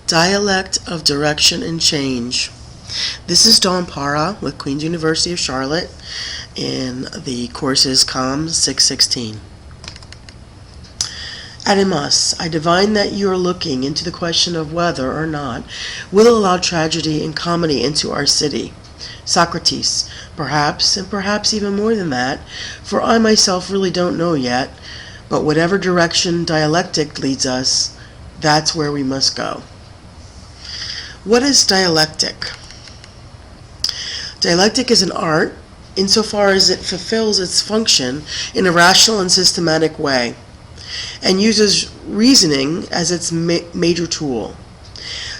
Dialect of Direction and Change. This is Dawn Para with Queen's University of Charlotte, and the course is COM 616. Adimas, I divine that you are looking into the question of whether or not we'll allow tragedy and comedy into our city. Socrates, perhaps, and perhaps even more than that, for I myself really don't know yet, but whatever direction dialectic leads us, that's where we must go. What is dialectic? Dialectic is an art insofar as it fulfills its function in a rational and systematic way, and uses reasoning as its major tool.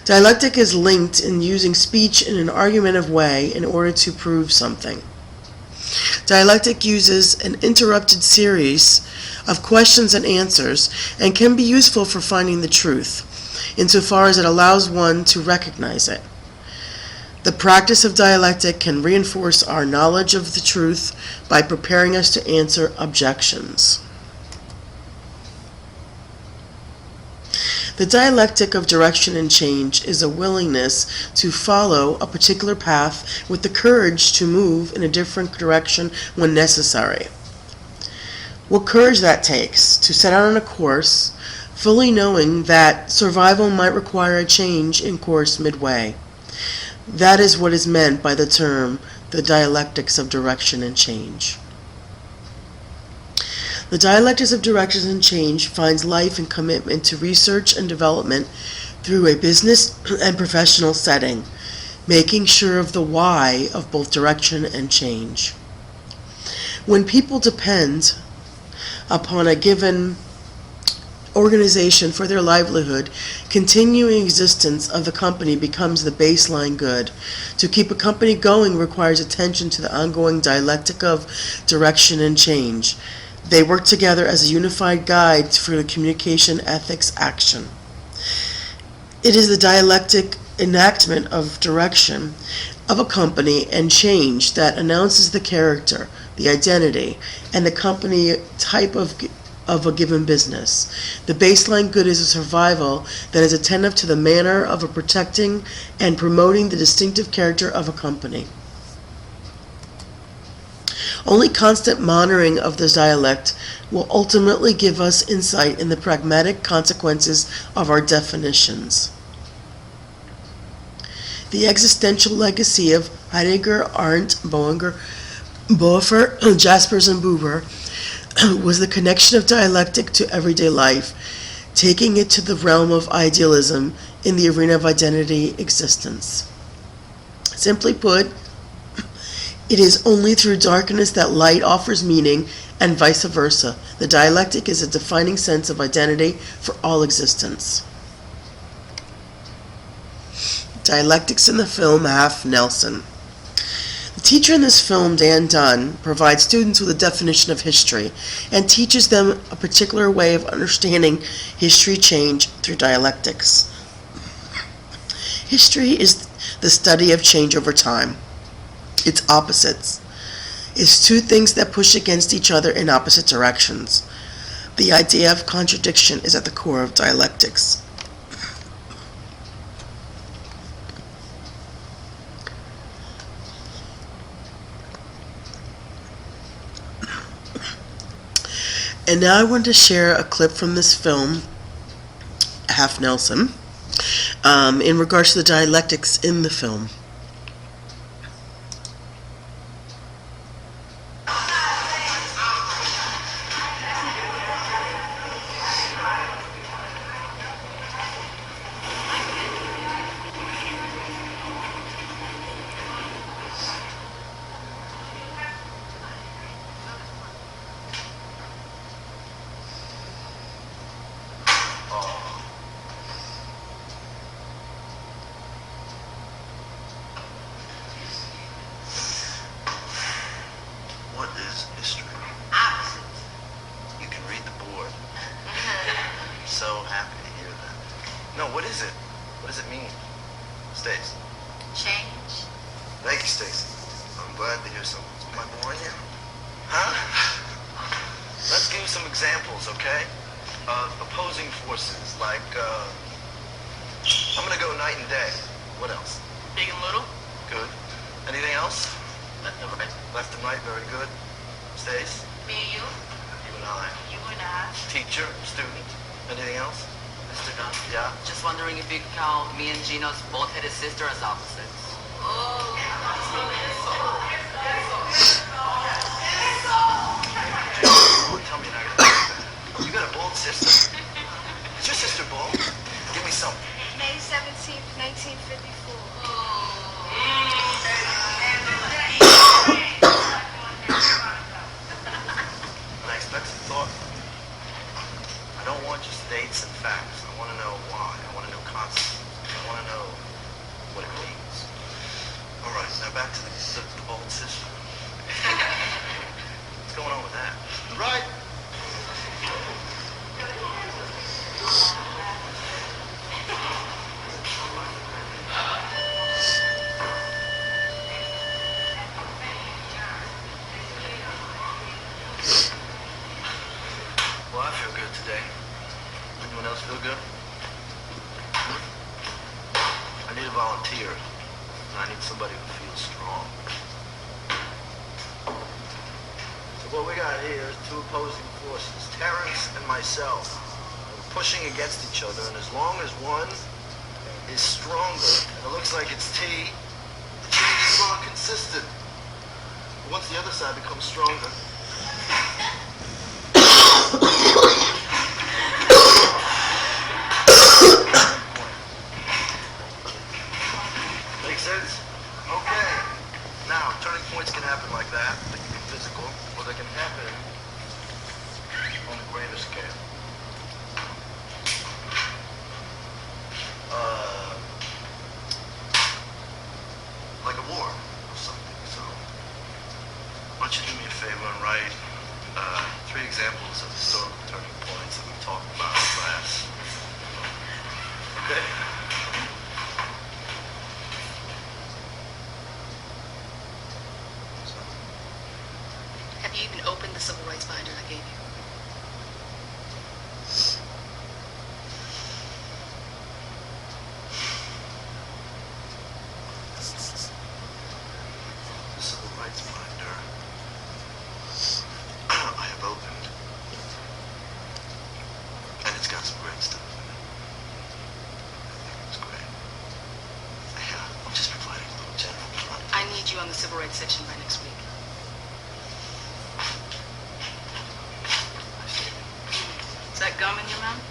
Dialectic is linked in using speech in an argumentative way in order to prove something. Dialectic uses an interrupted series of questions and answers and can be useful for finding the truth, insofar as it allows one to recognize it. The practice of dialectic can reinforce our knowledge of the truth by preparing us to answer objections. The dialectic of direction and change is a willingness to follow a particular path with the courage to move in a different direction when necessary. What courage that takes to set out on a course, fully knowing that survival might require a change in course midway. That is what is meant by the term, the dialectics of direction and change. The dialectics of direction and change finds life and commitment to research and development through a business and professional setting, making sure of the why of both direction and change. When people depend upon a given organization for their livelihood, continuing existence of the company becomes the baseline good. To keep a company going requires attention to the ongoing dialectic of direction and change. They work together as a unified guide for the communication, ethics, action. It is the dialectic enactment of direction of a company and change that announces the character, the identity, and the company type of a given business. The baseline good is a survival that is attentive to the manner of a protecting and promoting the distinctive character of a company. Only constant monitoring of this dialect will ultimately give us insight in the pragmatic consequences of our definitions. The existential legacy of Heidegger, Arendt, Boehringer, Boeffer, Jaspers, and Buber was the connection of dialectic to everyday life, taking it to the realm of idealism in the arena of identity existence. Simply put, it is only through darkness that light offers meaning, and vice versa. The dialectic is a defining sense of identity for all existence. Dialectics in the film Half Nelson. The teacher in this film, Dan Dunn, provides students with a definition of history and teaches them a particular way of understanding history change through dialectics. History is the study of change over time. Its opposites is two things that push against each other in opposite directions. The idea of contradiction is at the core of dialectics. And now I want to share a clip from this film, Half Nelson, in regards to the dialectics in the film. What is history? Opposites. You can read the board. So happy to hear that. No, what is it? What does it mean? Stace. Change. Thank you, Stacy. I'm glad to hear something. Am I boring you? Huh? Let's give some examples, okay? Opposing forces, like, I'm gonna go night and day. What else? Big and little. Good. Anything else? Left and right. Left and right, very good. Stace? Me and you. You and I. You and I. Teacher, student. Anything else? Mr. Gunn. Yeah? Just wondering if you could count me and Gino's both-headed sister as opposites. Oh. Tell me now. You got a bald sister? Is your sister bald? Give me some. May 17th, 1954. Unexpected thought. I don't want just dates and facts. I want to know why. I want to know concepts. I want to know what it means. All right, now back to the bald sister. What's going on with that? Right. Well, I feel good today. Anyone else feel good? I need a volunteer. And I need somebody who feels strong. So what we got here is two opposing forces, Terrence and myself. We're pushing against each other, and as long as one is stronger, and it looks like it's T, the change is more consistent. Once the other side becomes stronger, make sense? Okay. Now, turning points can happen like that. They can be physical, or they can happen on a greater scale. Like a war or something. So, why don't you do me a favor and write 3 examples of historical turning points that we've talked about in class. Okay? Have you even opened the civil rights binder I gave you? The civil rights binder I have opened, and it's got some great stuff in it. I think it's great. Yeah, I'm just providing a little general front. I need you on the civil rights section by next week. I see. Is that gum in your mouth?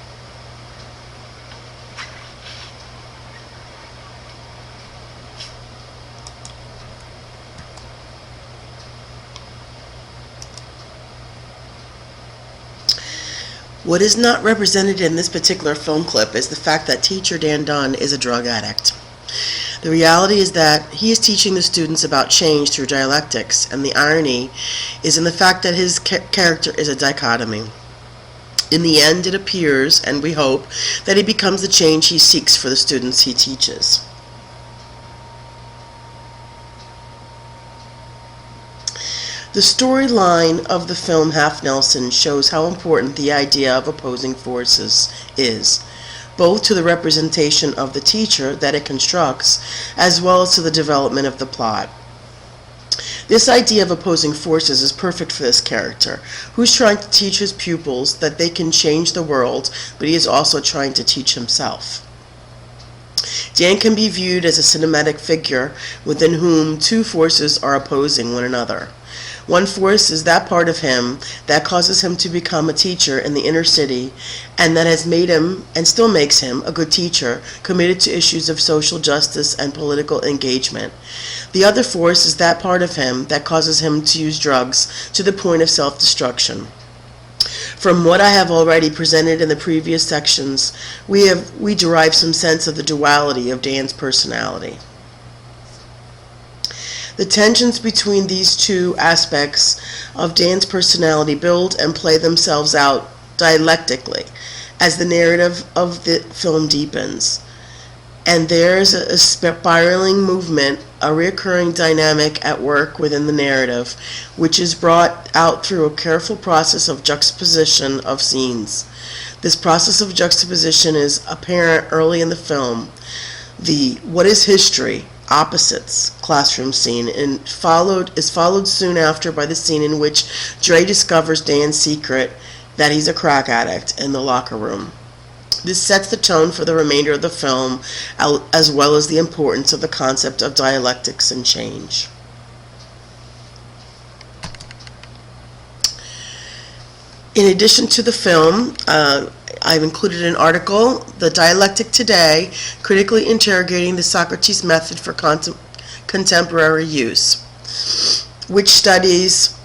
What is not represented in this particular film clip is the fact that teacher Dan Dunn is a drug addict. The reality is that he is teaching the students about change through dialectics, and the irony is in the fact that his character is a dichotomy. In the end, it appears, and we hope, that he becomes the change he seeks for the students he teaches. The storyline of the film Half Nelson shows how important the idea of opposing forces is, both to the representation of the teacher that it constructs, as well as to the development of the plot. This idea of opposing forces is perfect for this character, who's trying to teach his pupils that they can change the world, but he is also trying to teach himself. Dan can be viewed as a cinematic figure within whom two forces are opposing one another. One force is that part of him that causes him to become a teacher in the inner city, and that has made him, and still makes him, a good teacher, committed to issues of social justice and political engagement. The other force is that part of him that causes him to use drugs to the point of self-destruction. From what I have already presented in the previous sections, we derive some sense of the duality of Dan's personality. The tensions between these two aspects of Dan's personality build and play themselves out dialectically as the narrative of the film deepens. And there's a spiraling movement, a recurring dynamic at work within the narrative, which is brought out through a careful process of juxtaposition of scenes. This process of juxtaposition is apparent early in the film, The "what is history?" opposites classroom scene and is followed soon after by the scene in which Dre discovers Dan's secret that he's a crack addict in the locker room. This sets the tone for the remainder of the film, as well as the importance of the concept of dialectics and change. In addition to the film, I've included an article, The Dialectic Today, Critically Interrogating the Socrates Method for Contemporary Use, which studies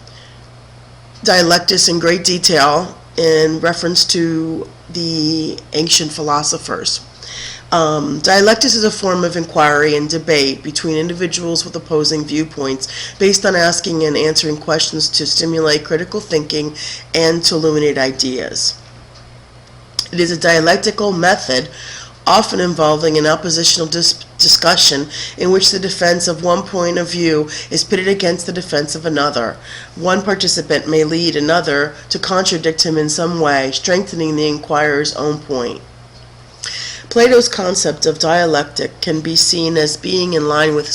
dialectics in great detail in reference to the ancient philosophers. Dialectics is a form of inquiry and debate between individuals with opposing viewpoints based on asking and answering questions to stimulate critical thinking and to illuminate ideas. It is a dialectical method often involving an oppositional discussion in which the defense of one point of view is pitted against the defense of another. One participant may lead another to contradict him in some way, strengthening the inquirer's own point. Plato's concept of dialectic can be seen as being in line with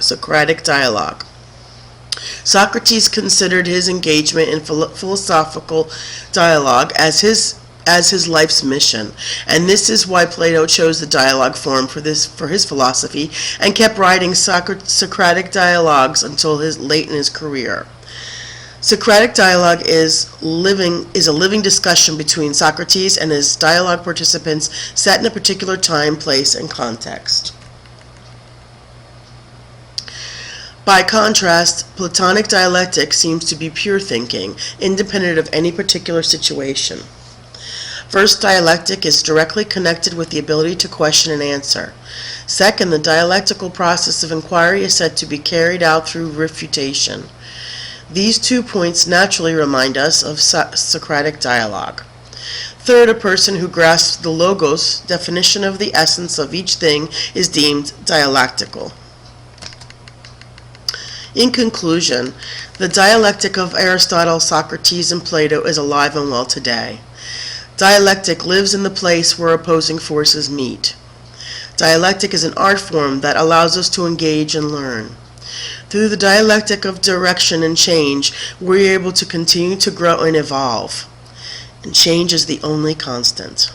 Socratic dialogue. Socrates considered his engagement in philosophical dialogue as his life's mission, and this is why Plato chose the dialogue form for his philosophy and kept writing Socratic dialogues until late in his career. Socratic dialogue is a living discussion between Socrates and his dialogue participants set in a particular time, place, and context. By contrast, Platonic dialectic seems to be pure thinking, independent of any particular situation. First, dialectic is directly connected with the ability to question and answer. Second, the dialectical process of inquiry is said to be carried out through refutation. These 2 points naturally remind us of Socratic dialogue. Third, a person who grasps the logos definition of the essence of each thing is deemed dialectical. In conclusion, the dialectic of Aristotle, Socrates, and Plato is alive and well today. Dialectic lives in the place where opposing forces meet. Dialectic is an art form that allows us to engage and learn. Through the dialectic of direction and change, we're able to continue to grow and evolve. And change is the only constant.